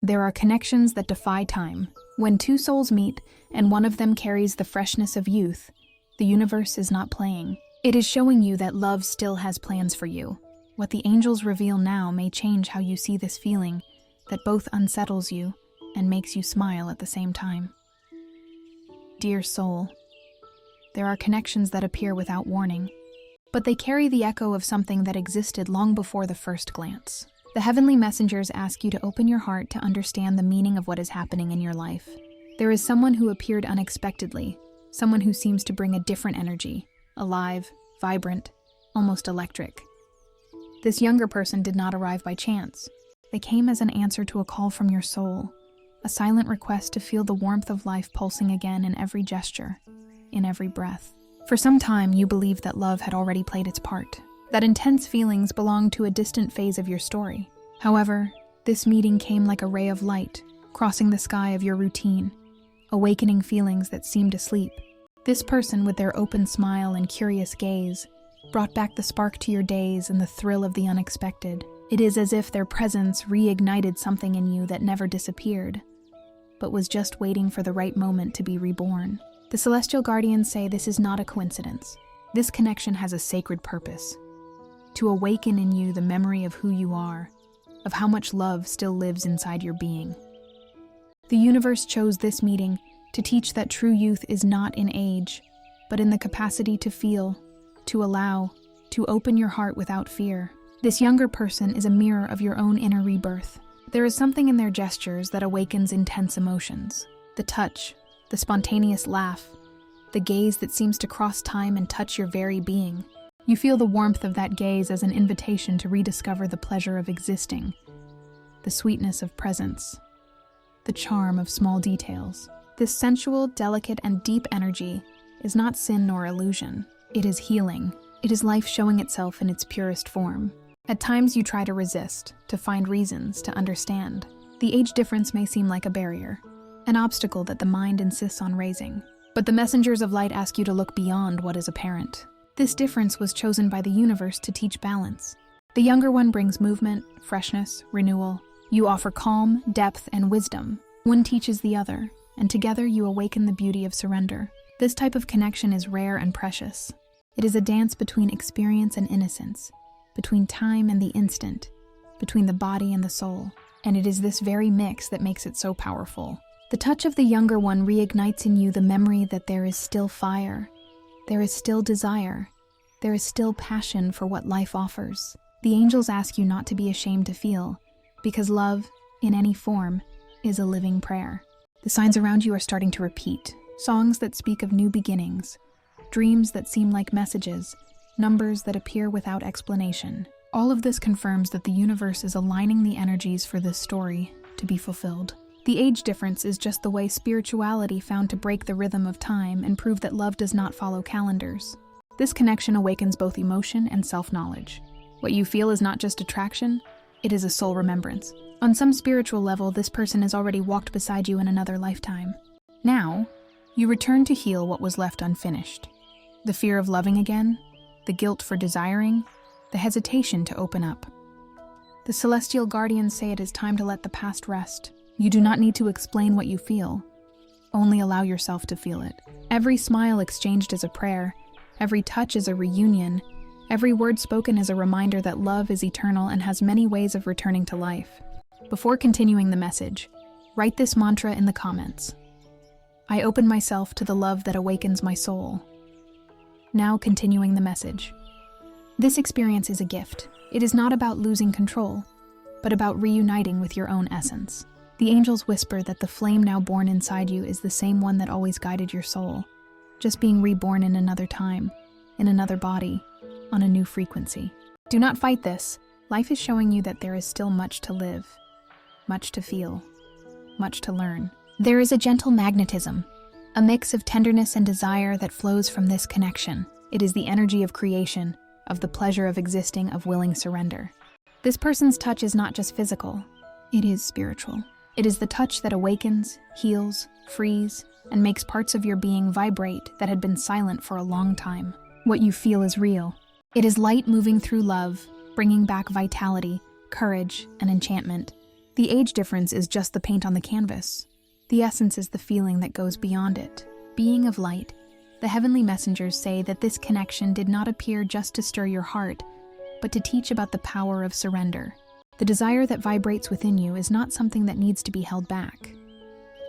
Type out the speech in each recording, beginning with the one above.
There are connections that defy time. When two souls meet, and one of them carries the freshness of youth, the universe is not playing. It is showing you that love still has plans for you. What the angels reveal now may change how you see this feeling that both unsettles you and makes you smile at the same time. Dear soul, there are connections that appear without warning, but they carry the echo of something that existed long before the first glance. The heavenly messengers ask you to open your heart to understand the meaning of what is happening in your life. There is someone who appeared unexpectedly, someone who seems to bring a different energy, alive, vibrant, almost electric. This younger person did not arrive by chance. They came as an answer to a call from your soul, a silent request to feel the warmth of life pulsing again in every gesture, in every breath. For some time, you believed that love had already played its part, that intense feelings belonged to a distant phase of your story. However, this meeting came like a ray of light, crossing the sky of your routine, awakening feelings that seemed asleep. This person, with their open smile and curious gaze, brought back the spark to your days and the thrill of the unexpected. It is as if their presence reignited something in you that never disappeared, but was just waiting for the right moment to be reborn. The celestial guardians say this is not a coincidence. This connection has a sacred purpose: to awaken in you the memory of who you are, of how much love still lives inside your being. The universe chose this meeting to teach that true youth is not in age, but in the capacity to feel, to allow, to open your heart without fear. This younger person is a mirror of your own inner rebirth. There is something in their gestures that awakens intense emotions. The touch, the spontaneous laugh, the gaze that seems to cross time and touch your very being. You feel the warmth of that gaze as an invitation to rediscover the pleasure of existing, the sweetness of presence, the charm of small details. This sensual, delicate, and deep energy is not sin nor illusion. It is healing. It is life showing itself in its purest form. At times you try to resist, to find reasons, to understand. The age difference may seem like a barrier, an obstacle that the mind insists on raising. But the messengers of light ask you to look beyond what is apparent. This difference was chosen by the universe to teach balance. The younger one brings movement, freshness, renewal. You offer calm, depth, and wisdom. One teaches the other, and together you awaken the beauty of surrender. This type of connection is rare and precious. It is a dance between experience and innocence, between time and the instant, between the body and the soul. And it is this very mix that makes it so powerful. The touch of the younger one reignites in you the memory that there is still fire, there is still desire, there is still passion for what life offers. The angels ask you not to be ashamed to feel, because love, in any form, is a living prayer. The signs around you are starting to repeat. Songs that speak of new beginnings, dreams that seem like messages, numbers that appear without explanation. All of this confirms that the universe is aligning the energies for this story to be fulfilled. The age difference is just the way spirituality found to break the rhythm of time and prove that love does not follow calendars. This connection awakens both emotion and self-knowledge. What you feel is not just attraction, it is a soul remembrance. On some spiritual level, this person has already walked beside you in another lifetime. Now, you return to heal what was left unfinished. The fear of loving again, the guilt for desiring, the hesitation to open up. The celestial guardians say it is time to let the past rest. You do not need to explain what you feel. Only allow yourself to feel it. Every smile exchanged is a prayer. Every touch is a reunion. Every word spoken is a reminder that love is eternal and has many ways of returning to life. Before continuing the message, write this mantra in the comments. I open myself to the love that awakens my soul. Now continuing the message. This experience is a gift. It is not about losing control, but about reuniting with your own essence. The angels whisper that the flame now born inside you is the same one that always guided your soul, just being reborn in another time, in another body, on a new frequency. Do not fight this. Life is showing you that there is still much to live, much to feel, much to learn. There is a gentle magnetism, a mix of tenderness and desire that flows from this connection. It is the energy of creation, of the pleasure of existing, of willing surrender. This person's touch is not just physical, it is spiritual. It is the touch that awakens, heals, frees, and makes parts of your being vibrate that had been silent for a long time. What you feel is real. It is light moving through love, bringing back vitality, courage, and enchantment. The age difference is just the paint on the canvas. The essence is the feeling that goes beyond it. Being of light, the heavenly messengers say that this connection did not appear just to stir your heart, but to teach about the power of surrender. The desire that vibrates within you is not something that needs to be held back,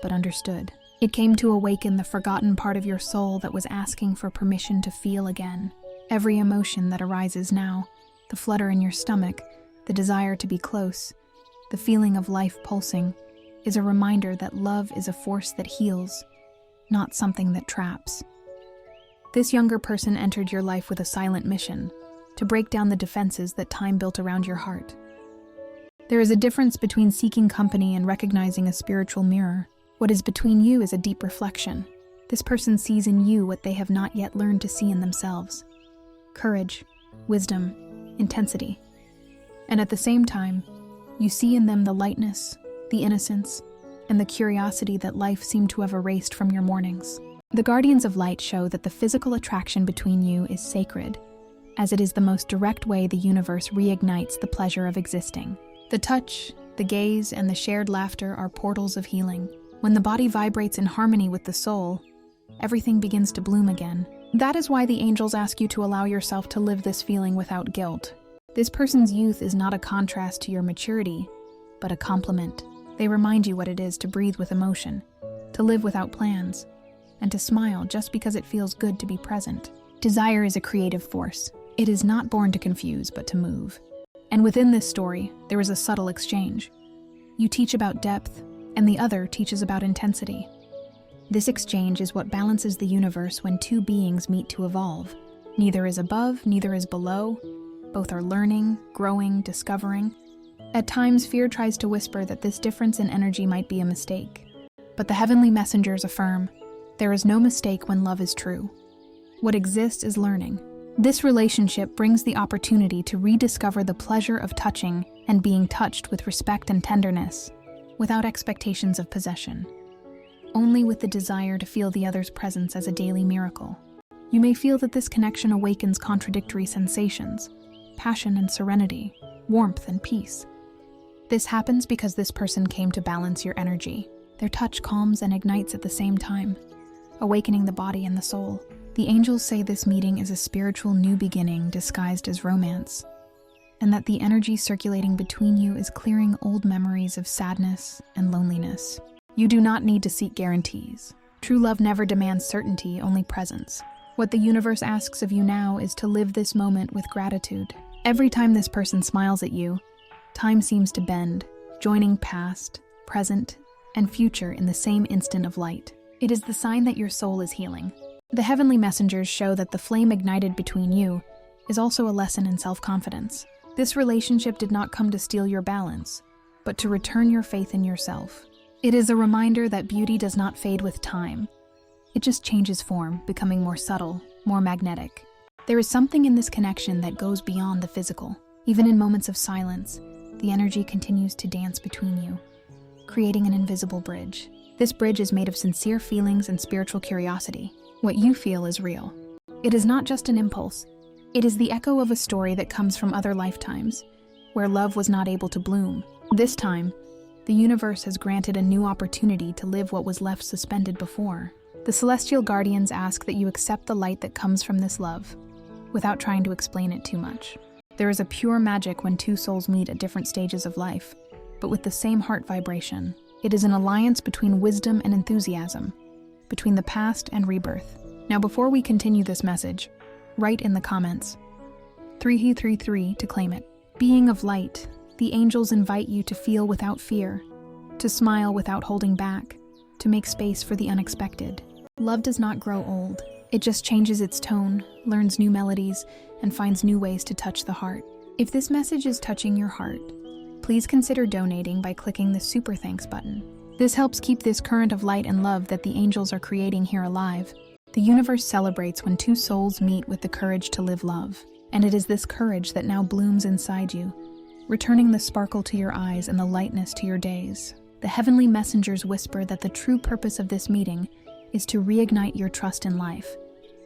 but understood. It came to awaken the forgotten part of your soul that was asking for permission to feel again. Every emotion that arises now, the flutter in your stomach, the desire to be close, the feeling of life pulsing, is a reminder that love is a force that heals, not something that traps. This younger person entered your life with a silent mission, to break down the defenses that time built around your heart. There is a difference between seeking company and recognizing a spiritual mirror. What is between you is a deep reflection. This person sees in you what they have not yet learned to see in themselves: courage, wisdom, intensity. And at the same time, you see in them the lightness, the innocence, and the curiosity that life seemed to have erased from your mornings. The guardians of light show that the physical attraction between you is sacred, as it is the most direct way the universe reignites the pleasure of existing. The touch, the gaze, and the shared laughter are portals of healing. When the body vibrates in harmony with the soul, everything begins to bloom again. That is why the angels ask you to allow yourself to live this feeling without guilt. This person's youth is not a contrast to your maturity, but a complement. They remind you what it is to breathe with emotion, to live without plans, and to smile just because it feels good to be present. Desire is a creative force. It is not born to confuse, but to move. And within this story, there is a subtle exchange. You teach about depth, and the other teaches about intensity. This exchange is what balances the universe when two beings meet to evolve. Neither is above, neither is below. Both are learning, growing, discovering. At times, fear tries to whisper that this difference in energy might be a mistake. But the heavenly messengers affirm, there is no mistake when love is true. What exists is learning. This relationship brings the opportunity to rediscover the pleasure of touching and being touched with respect and tenderness, without expectations of possession, only with the desire to feel the other's presence as a daily miracle. You may feel that this connection awakens contradictory sensations, passion and serenity, warmth and peace. This happens because this person came to balance your energy. Their touch calms and ignites at the same time, awakening the body and the soul. The angels say this meeting is a spiritual new beginning disguised as romance, and that the energy circulating between you is clearing old memories of sadness and loneliness. You do not need to seek guarantees. True love never demands certainty, only presence. What the universe asks of you now is to live this moment with gratitude. Every time this person smiles at you, time seems to bend, joining past, present, and future in the same instant of light. It is the sign that your soul is healing. The heavenly messengers show that the flame ignited between you is also a lesson in self-confidence. This relationship did not come to steal your balance, but to return your faith in yourself. It is a reminder that beauty does not fade with time. It just changes form, becoming more subtle, more magnetic. There is something in this connection that goes beyond the physical. Even in moments of silence, the energy continues to dance between you, creating an invisible bridge. This bridge is made of sincere feelings and spiritual curiosity. What you feel is real. It is not just an impulse. It is the echo of a story that comes from other lifetimes, where love was not able to bloom. This time, the universe has granted a new opportunity to live what was left suspended before. The celestial guardians ask that you accept the light that comes from this love, without trying to explain it too much. There is a pure magic when two souls meet at different stages of life, but with the same heart vibration. It is an alliance between wisdom and enthusiasm, between the past and rebirth. Now, before we continue this message, write in the comments 3333 to claim it. Being of light, the angels invite you to feel without fear, to smile without holding back, to make space for the unexpected. Love does not grow old. It just changes its tone, learns new melodies, and finds new ways to touch the heart. If this message is touching your heart, please consider donating by clicking the Super Thanks button. This helps keep this current of light and love that the angels are creating here alive. The universe celebrates when two souls meet with the courage to live love. And it is this courage that now blooms inside you, returning the sparkle to your eyes and the lightness to your days. The heavenly messengers whisper that the true purpose of this meeting is to reignite your trust in life,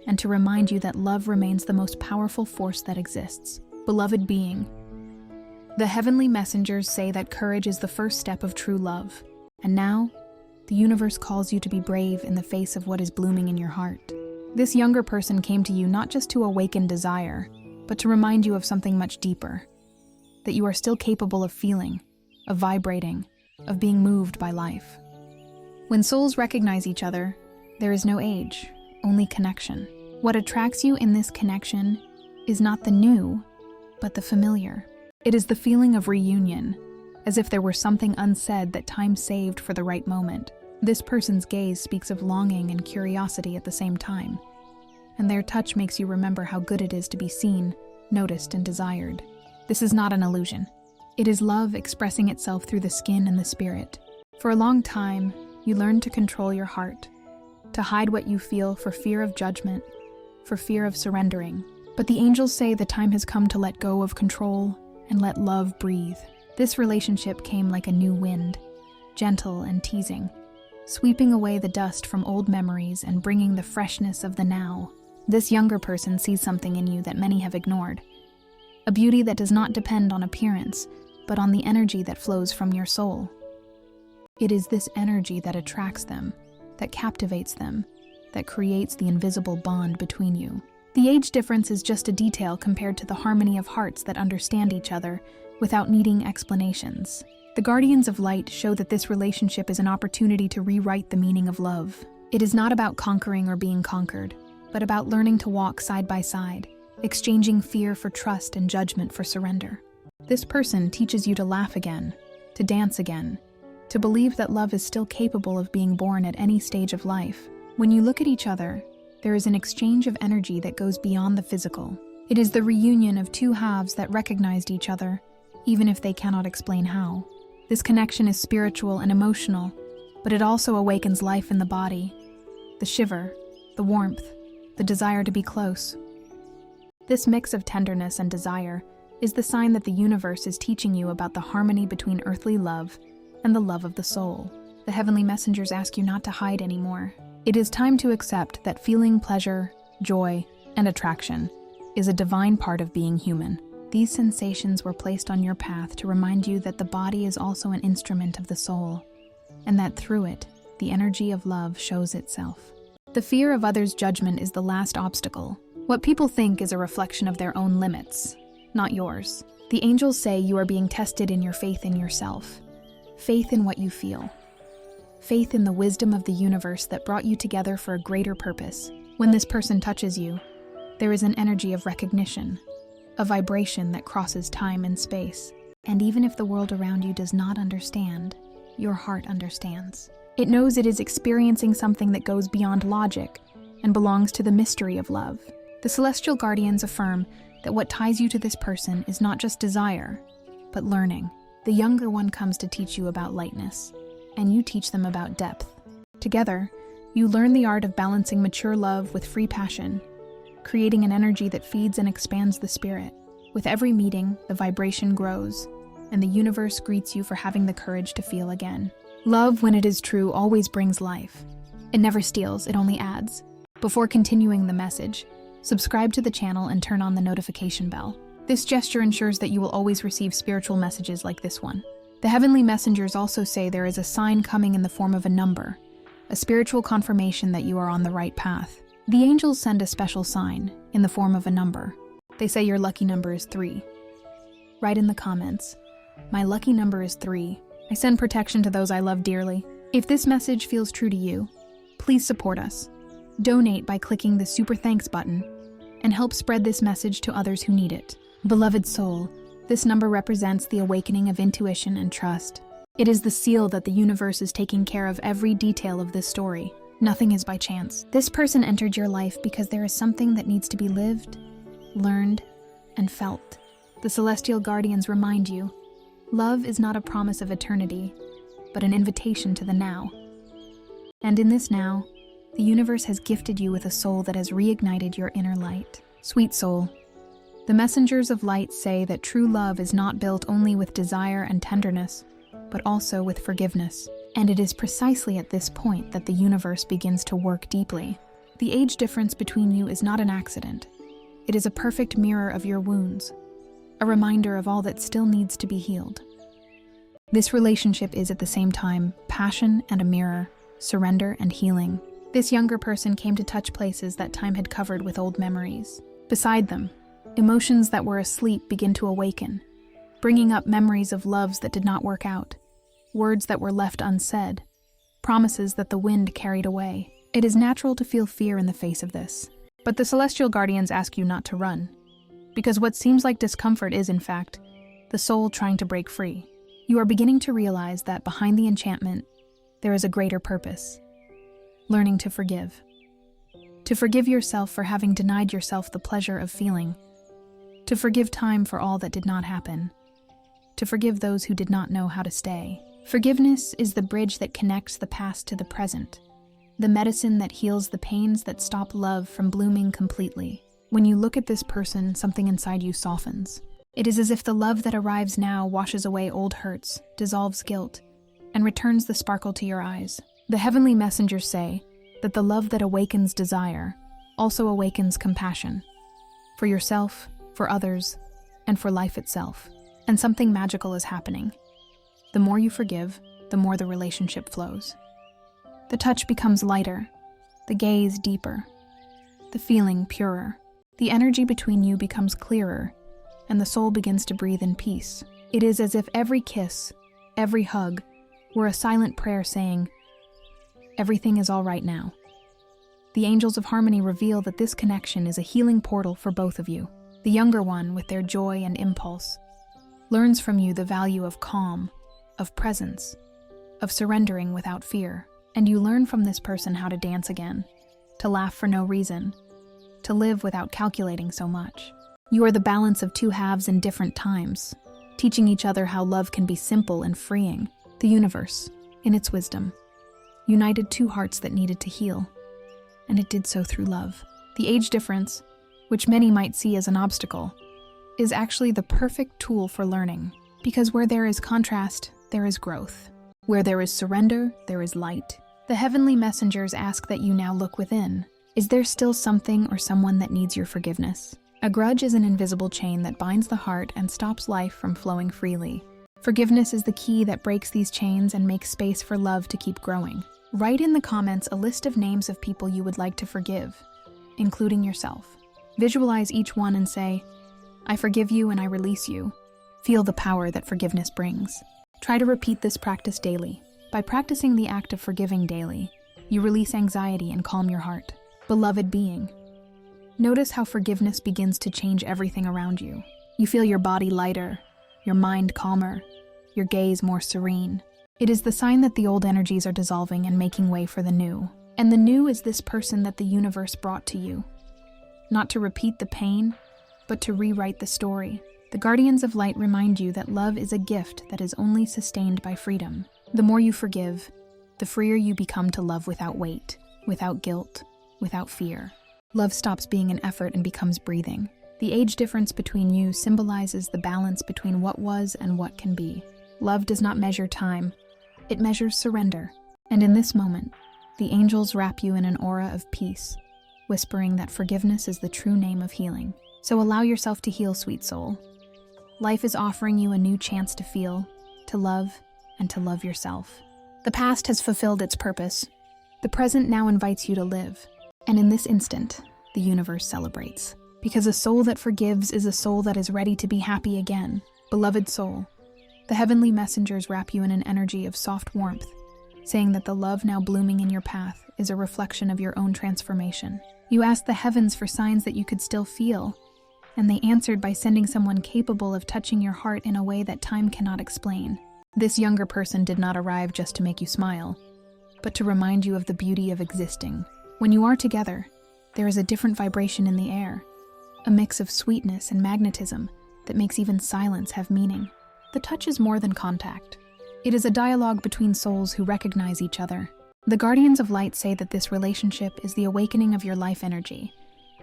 and to remind you that love remains the most powerful force that exists. Beloved being, The heavenly messengers say that courage is the first step of true love. And now, the universe calls you to be brave in the face of what is blooming in your heart. This younger person came to you not just to awaken desire, but to remind you of something much deeper. That you are still capable of feeling, of vibrating, of being moved by life. When souls recognize each other, there is no age, only connection. What attracts you in this connection is not the new, but the familiar. It is the feeling of reunion, as if there were something unsaid that time saved for the right moment. This person's gaze speaks of longing and curiosity at the same time, and their touch makes you remember how good it is to be seen, noticed, and desired. This is not an illusion. It is love expressing itself through the skin and the spirit. For a long time, you learned to control your heart, to hide what you feel for fear of judgment, for fear of surrendering. But the angels say the time has come to let go of control and let love breathe. This relationship came like a new wind, gentle and teasing, sweeping away the dust from old memories and bringing the freshness of the now. This younger person sees something in you that many have ignored, a beauty that does not depend on appearance, but on the energy that flows from your soul. It is this energy that attracts them, that captivates them, that creates the invisible bond between you. The age difference is just a detail compared to the harmony of hearts that understand each other without needing explanations. The guardians of light show that this relationship is an opportunity to rewrite the meaning of love. It is not about conquering or being conquered, but about learning to walk side by side, exchanging fear for trust and judgment for surrender. This person teaches you to laugh again, to dance again, to believe that love is still capable of being born at any stage of life. When you look at each other, there is an exchange of energy that goes beyond the physical. It is the reunion of two halves that recognized each other, even if they cannot explain how. This connection is spiritual and emotional, but it also awakens life in the body. The shiver, the warmth, the desire to be close. This mix of tenderness and desire is the sign that the universe is teaching you about the harmony between earthly love and the love of the soul. The heavenly messengers ask you not to hide anymore. It is time to accept that feeling pleasure, joy, and attraction is a divine part of being human. These sensations were placed on your path to remind you that the body is also an instrument of the soul, and that through it, the energy of love shows itself. The fear of others' judgment is the last obstacle. What people think is a reflection of their own limits, not yours. The angels say you are being tested in your faith in yourself, faith in what you feel, faith in the wisdom of the universe that brought you together for a greater purpose. When this person touches you, there is an energy of recognition, a vibration that crosses time and space. And even if the world around you does not understand, your heart understands. It knows it is experiencing something that goes beyond logic and belongs to the mystery of love. The celestial guardians affirm that what ties you to this person is not just desire, but learning. The younger one comes to teach you about lightness, and you teach them about depth. Together, you learn the art of balancing mature love with free passion, creating an energy that feeds and expands the spirit. With every meeting, the vibration grows, and the universe greets you for having the courage to feel again. Love, when it is true, always brings life. It never steals, it only adds. Before continuing the message, subscribe to the channel and turn on the notification bell. This gesture ensures that you will always receive spiritual messages like this one. The heavenly messengers also say there is a sign coming in the form of a number, a spiritual confirmation that you are on the right path. The angels send a special sign in the form of a number. They say your lucky number is 3. Write in the comments, "My lucky number is 3. I send protection to those I love dearly." If this message feels true to you, please support us. Donate by clicking the Super Thanks button and help spread this message to others who need it. Beloved soul, this number represents the awakening of intuition and trust. It is the seal that the universe is taking care of every detail of this story. Nothing is by chance. This person entered your life because there is something that needs to be lived, learned, and felt. The celestial guardians remind you, love is not a promise of eternity, but an invitation to the now. And in this now, the universe has gifted you with a soul that has reignited your inner light. Sweet soul, the messengers of light say that true love is not built only with desire and tenderness, but also with forgiveness. And it is precisely at this point that the universe begins to work deeply. The age difference between you is not an accident. It is a perfect mirror of your wounds, a reminder of all that still needs to be healed. This relationship is at the same time passion and a mirror, surrender and healing. This younger person came to touch places that time had covered with old memories. Beside them, emotions that were asleep begin to awaken, bringing up memories of loves that did not work out, words that were left unsaid, promises that the wind carried away. It is natural to feel fear in the face of this, but the celestial guardians ask you not to run, because what seems like discomfort is, in fact, the soul trying to break free. You are beginning to realize that behind the enchantment, there is a greater purpose. Learning to forgive. To forgive yourself for having denied yourself the pleasure of feeling. To forgive time for all that did not happen. To forgive those who did not know how to stay. Forgiveness is the bridge that connects the past to the present, the medicine that heals the pains that stop love from blooming completely. When you look at this person, something inside you softens. It is as if the love that arrives now washes away old hurts, dissolves guilt, and returns the sparkle to your eyes. The heavenly messengers say that the love that awakens desire also awakens compassion for yourself, for others, and for life itself. And something magical is happening. The more you forgive, the more the relationship flows. The touch becomes lighter, the gaze deeper, the feeling purer. The energy between you becomes clearer, and the soul begins to breathe in peace. It is as if every kiss, every hug, were a silent prayer saying, "Everything is all right now." The angels of harmony reveal that this connection is a healing portal for both of you. The younger one, with their joy and impulse, learns from you the value of calm, of presence, of surrendering without fear. And you learn from this person how to dance again, to laugh for no reason, to live without calculating so much. You are the balance of two halves in different times, teaching each other how love can be simple and freeing. The universe, in its wisdom, united two hearts that needed to heal, and it did so through love. The age difference, which many might see as an obstacle, is actually the perfect tool for learning, because where there is contrast, there is growth. Where there is surrender, there is light. The heavenly messengers ask that you now look within. Is there still something or someone that needs your forgiveness? A grudge is an invisible chain that binds the heart and stops life from flowing freely. Forgiveness is the key that breaks these chains and makes space for love to keep growing. Write in the comments a list of names of people you would like to forgive, including yourself. Visualize each one and say, "I forgive you and I release you." Feel the power that forgiveness brings. Try to repeat this practice daily. By practicing the act of forgiving daily, you release anxiety and calm your heart. Beloved being, notice how forgiveness begins to change everything around you. You feel your body lighter, your mind calmer, your gaze more serene. It is the sign that the old energies are dissolving and making way for the new. And the new is this person that the universe brought to you. Not to repeat the pain, but to rewrite the story. The guardians of light remind you that love is a gift that is only sustained by freedom. The more you forgive, the freer you become to love without weight, without guilt, without fear. Love stops being an effort and becomes breathing. The age difference between you symbolizes the balance between what was and what can be. Love does not measure time, it measures surrender. And in this moment, the angels wrap you in an aura of peace, whispering that forgiveness is the true name of healing. So allow yourself to heal, sweet soul. Life is offering you a new chance to feel, to love, and to love yourself. The past has fulfilled its purpose. The present now invites you to live. And in this instant, the universe celebrates. Because a soul that forgives is a soul that is ready to be happy again. Beloved soul, the heavenly messengers wrap you in an energy of soft warmth, saying that the love now blooming in your path is a reflection of your own transformation. You asked the heavens for signs that you could still feel, and they answered by sending someone capable of touching your heart in a way that time cannot explain. This younger person did not arrive just to make you smile, but to remind you of the beauty of existing. When you are together, there is a different vibration in the air, a mix of sweetness and magnetism that makes even silence have meaning. The touch is more than contact. It is a dialogue between souls who recognize each other. The guardians of light say that this relationship is the awakening of your life energy,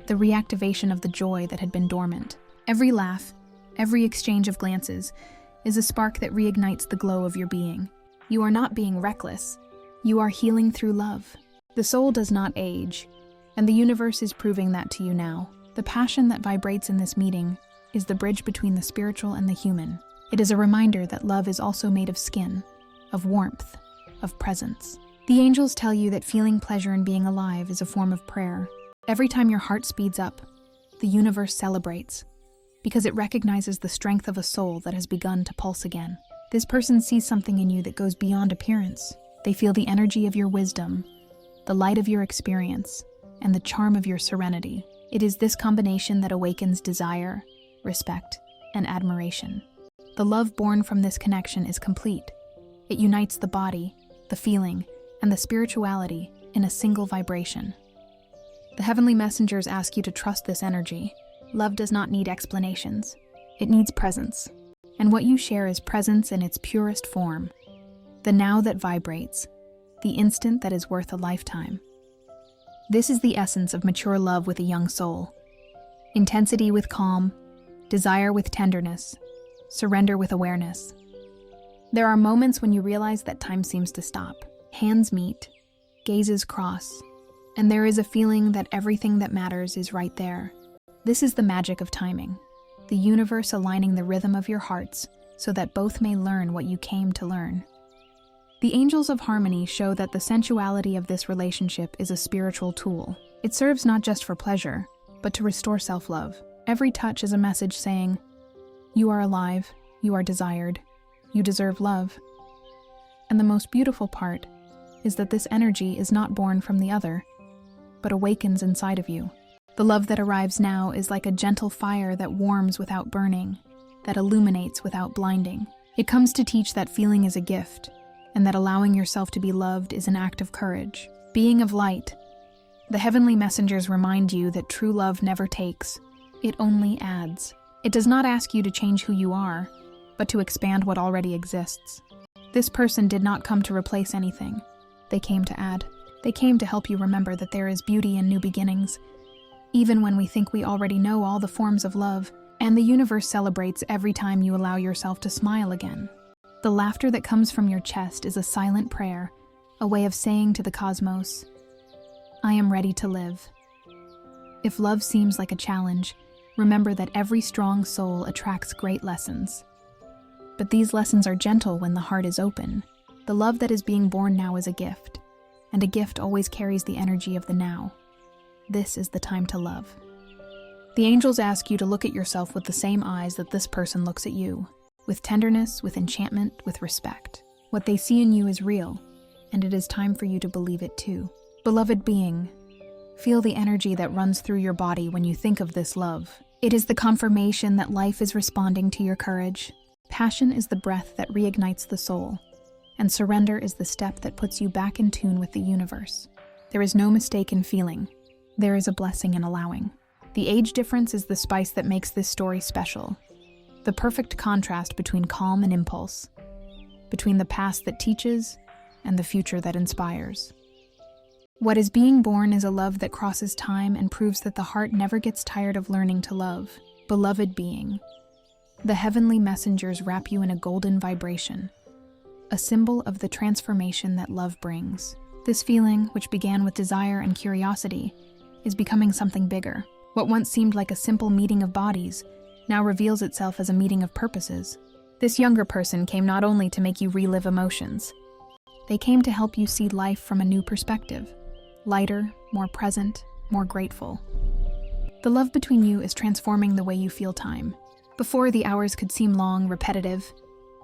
the reactivation of the joy that had been dormant. Every laugh, every exchange of glances, is a spark that reignites the glow of your being. You are not being reckless. You are healing through love. The soul does not age, and the universe is proving that to you now. The passion that vibrates in this meeting is the bridge between the spiritual and the human. It is a reminder that love is also made of skin, of warmth, of presence. The angels tell you that feeling pleasure in being alive is a form of prayer. Every time your heart speeds up, the universe celebrates, because it recognizes the strength of a soul that has begun to pulse again. This person sees something in you that goes beyond appearance. They feel the energy of your wisdom, the light of your experience, and the charm of your serenity. It is this combination that awakens desire, respect, and admiration. The love born from this connection is complete. It unites the body, the feeling, and the spirituality in a single vibration. The heavenly messengers ask you to trust this energy. Love does not need explanations. It needs presence. And what you share is presence in its purest form. The now that vibrates, the instant that is worth a lifetime. This is the essence of mature love with a young soul. Intensity with calm, desire with tenderness, surrender with awareness. There are moments when you realize that time seems to stop. Hands meet, gazes cross, and there is a feeling that everything that matters is right there. This is the magic of timing, the universe aligning the rhythm of your hearts so that both may learn what you came to learn. The angels of harmony show that the sensuality of this relationship is a spiritual tool. It serves not just for pleasure, but to restore self-love. Every touch is a message saying, "You are alive, you are desired, you deserve love." And the most beautiful part is that this energy is not born from the other, but awakens inside of you. The love that arrives now is like a gentle fire that warms without burning, that illuminates without blinding. It comes to teach that feeling is a gift, and that allowing yourself to be loved is an act of courage. Being of light, the heavenly messengers remind you that true love never takes, it only adds. It does not ask you to change who you are, but to expand what already exists. This person did not come to replace anything. They came to add. They came to help you remember that there is beauty in new beginnings, even when we think we already know all the forms of love, and the universe celebrates every time you allow yourself to smile again. The laughter that comes from your chest is a silent prayer, a way of saying to the cosmos, "I am ready to live." If love seems like a challenge, remember that every strong soul attracts great lessons. But these lessons are gentle when the heart is open. The love that is being born now is a gift, and a gift always carries the energy of the now. This is the time to love. The angels ask you to look at yourself with the same eyes that this person looks at you, with tenderness, with enchantment, with respect. What they see in you is real, and it is time for you to believe it too. Beloved being, feel the energy that runs through your body when you think of this love. It is the confirmation that life is responding to your courage. Passion is the breath that reignites the soul, and surrender is the step that puts you back in tune with the universe. There is no mistake in feeling. There is a blessing in allowing. The age difference is the spice that makes this story special. The perfect contrast between calm and impulse, between the past that teaches and the future that inspires. What is being born is a love that crosses time and proves that the heart never gets tired of learning to love. Beloved being, the heavenly messengers wrap you in a golden vibration, a symbol of the transformation that love brings. This feeling, which began with desire and curiosity, is becoming something bigger. What once seemed like a simple meeting of bodies now reveals itself as a meeting of purposes. This younger person came not only to make you relive emotions, they came to help you see life from a new perspective, lighter, more present, more grateful. The love between you is transforming the way you feel time. Before, the hours could seem long, repetitive.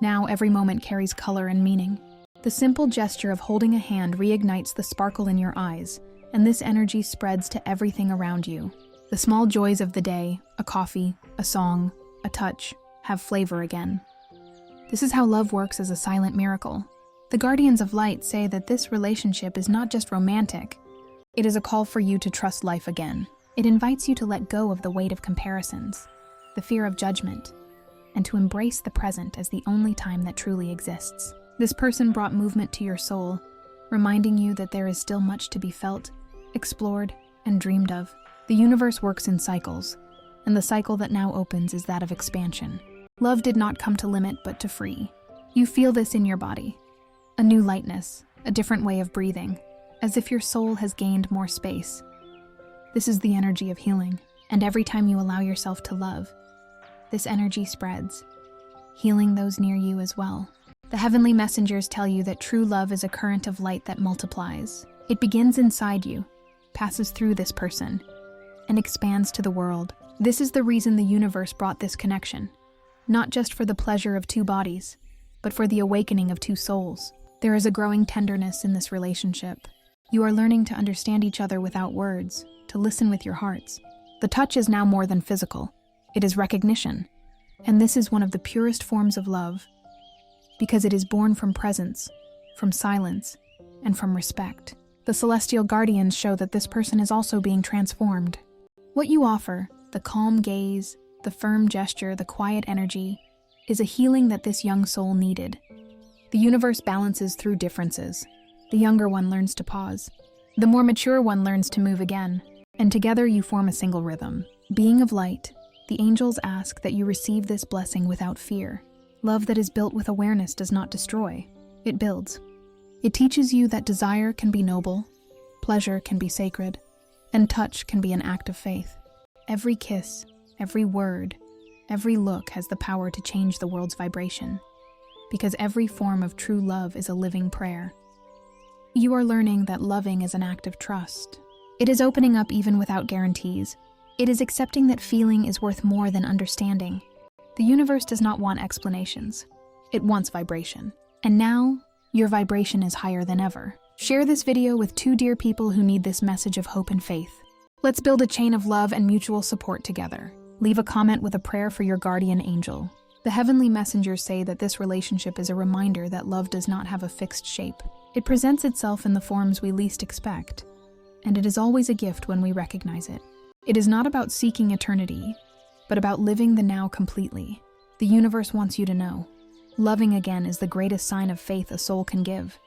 Now every moment carries color and meaning. The simple gesture of holding a hand reignites the sparkle in your eyes, and this energy spreads to everything around you. The small joys of the day, a coffee, a song, a touch, have flavor again. This is how love works as a silent miracle. The guardians of light say that this relationship is not just romantic. It is a call for you to trust life again. It invites you to let go of the weight of comparisons, the fear of judgment, and to embrace the present as the only time that truly exists. This person brought movement to your soul, reminding you that there is still much to be felt, explored, and dreamed of. The universe works in cycles, and the cycle that now opens is that of expansion. Love did not come to limit, but to free. You feel this in your body. A new lightness, a different way of breathing, as if your soul has gained more space. This is the energy of healing, and every time you allow yourself to love, this energy spreads, healing those near you as well. The heavenly messengers tell you that true love is a current of light that multiplies. It begins inside you, passes through this person, and expands to the world. This is the reason the universe brought this connection, not just for the pleasure of two bodies, but for the awakening of two souls. There is a growing tenderness in this relationship. You are learning to understand each other without words, to listen with your hearts. The touch is now more than physical. It is recognition, and this is one of the purest forms of love, because it is born from presence, from silence, and from respect. The celestial guardians show that this person is also being transformed. What you offer, the calm gaze, the firm gesture, the quiet energy, is a healing that this young soul needed. The universe balances through differences. The younger one learns to pause. The more mature one learns to move again, and together you form a single rhythm. Being of light, the angels ask that you receive this blessing without fear. Love that is built with awareness does not destroy, it builds. It teaches you that desire can be noble, pleasure can be sacred, and touch can be an act of faith. Every kiss, every word, every look has the power to change the world's vibration, because every form of true love is a living prayer. You are learning that loving is an act of trust. It is opening up even without guarantees. It is accepting that feeling is worth more than understanding. The universe does not want explanations. It wants vibration. And now, your vibration is higher than ever. Share this video with two dear people who need this message of hope and faith. Let's build a chain of love and mutual support together. Leave a comment with a prayer for your guardian angel. The heavenly messengers say that this relationship is a reminder that love does not have a fixed shape. It presents itself in the forms we least expect, and it is always a gift when we recognize it. It is not about seeking eternity, but about living the now completely. The universe wants you to know, loving again is the greatest sign of faith a soul can give.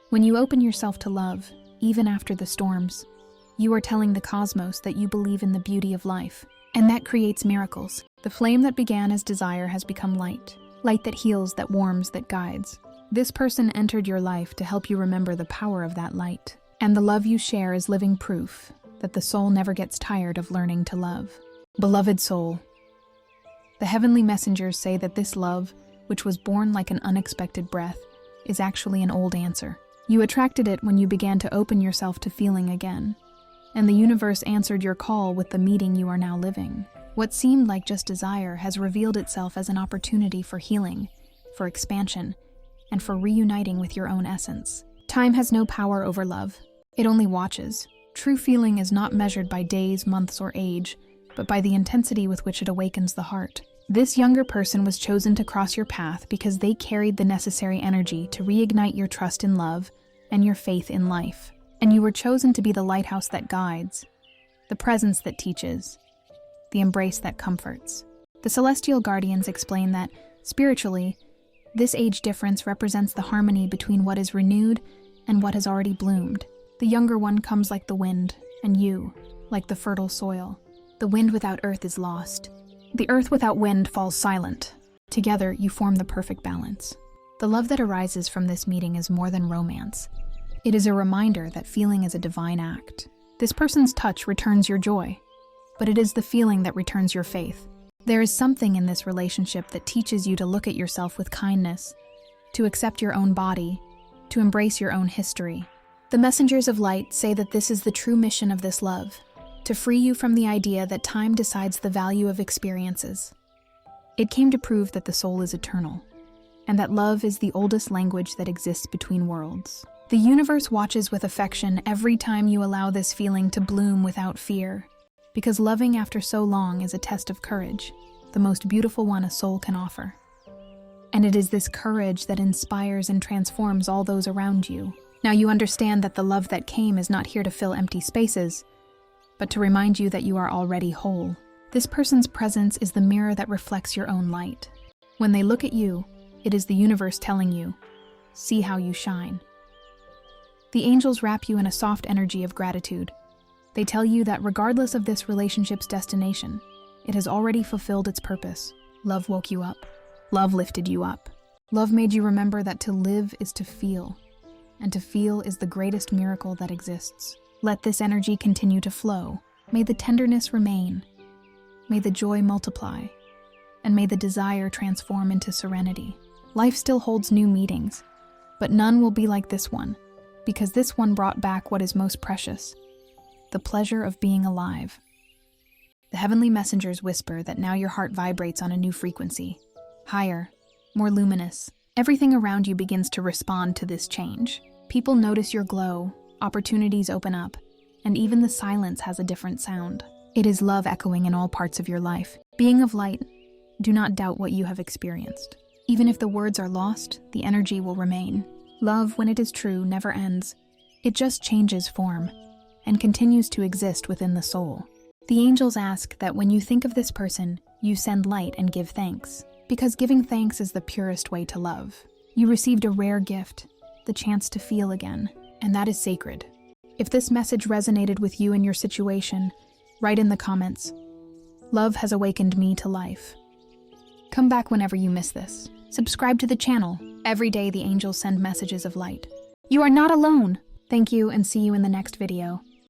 When you open yourself to love, even after the storms, you are telling the cosmos that you believe in the beauty of life, and that creates miracles. The flame that began as desire has become light, light that heals, that warms, that guides. This person entered your life to help you remember the power of that light, and the love you share is living proof that the soul never gets tired of learning to love. Beloved soul, the heavenly messengers say that this love, which was born like an unexpected breath, is actually an old answer. You attracted it when you began to open yourself to feeling again, and the universe answered your call with the meeting you are now living. What seemed like just desire has revealed itself as an opportunity for healing, for expansion, and for reuniting with your own essence. Time has no power over love. It only watches. True feeling is not measured by days, months, or age, but by the intensity with which it awakens the heart. This younger person was chosen to cross your path because they carried the necessary energy to reignite your trust in love and your faith in life. And you were chosen to be the lighthouse that guides, the presence that teaches, the embrace that comforts. The celestial guardians explain that, spiritually, this age difference represents the harmony between what is renewed and what has already bloomed. The younger one comes like the wind, and you, like the fertile soil. The wind without earth is lost. The earth without wind falls silent. Together, you form the perfect balance. The love that arises from this meeting is more than romance. It is a reminder that feeling is a divine act. This person's touch returns your joy, but it is the feeling that returns your faith. There is something in this relationship that teaches you to look at yourself with kindness, to accept your own body, to embrace your own history. The messengers of light say that this is the true mission of this love, to free you from the idea that time decides the value of experiences. It came to prove that the soul is eternal, and that love is the oldest language that exists between worlds. The universe watches with affection every time you allow this feeling to bloom without fear, because loving after so long is a test of courage, the most beautiful one a soul can offer. And it is this courage that inspires and transforms all those around you. Now you understand that the love that came is not here to fill empty spaces, but to remind you that you are already whole. This person's presence is the mirror that reflects your own light. When they look at you, it is the universe telling you, "See how you shine." The angels wrap you in a soft energy of gratitude. They tell you that regardless of this relationship's destination, it has already fulfilled its purpose. Love woke you up. Love lifted you up. Love made you remember that to live is to feel, and to feel is the greatest miracle that exists. Let this energy continue to flow. May the tenderness remain. May the joy multiply. and may the desire transform into serenity. Life still holds new meetings, but none will be like this one, because this one brought back what is most precious, the pleasure of being alive. The heavenly messengers whisper that now your heart vibrates on a new frequency, higher, more luminous. Everything around you begins to respond to this change. People notice your glow, opportunities open up, and even the silence has a different sound. It is love echoing in all parts of your life. Being of light, do not doubt what you have experienced. Even if the words are lost, the energy will remain. Love, when it is true, never ends. It just changes form and continues to exist within the soul. The angels ask that when you think of this person, you send light and give thanks, because giving thanks is the purest way to love. You received a rare gift, the chance to feel again, and that is sacred. If this message resonated with you in your situation, write in the comments, "Love has awakened me to life." Come back whenever you miss this. Subscribe to the channel. Every day the angels send messages of light. You are not alone. Thank you, and see you in the next video.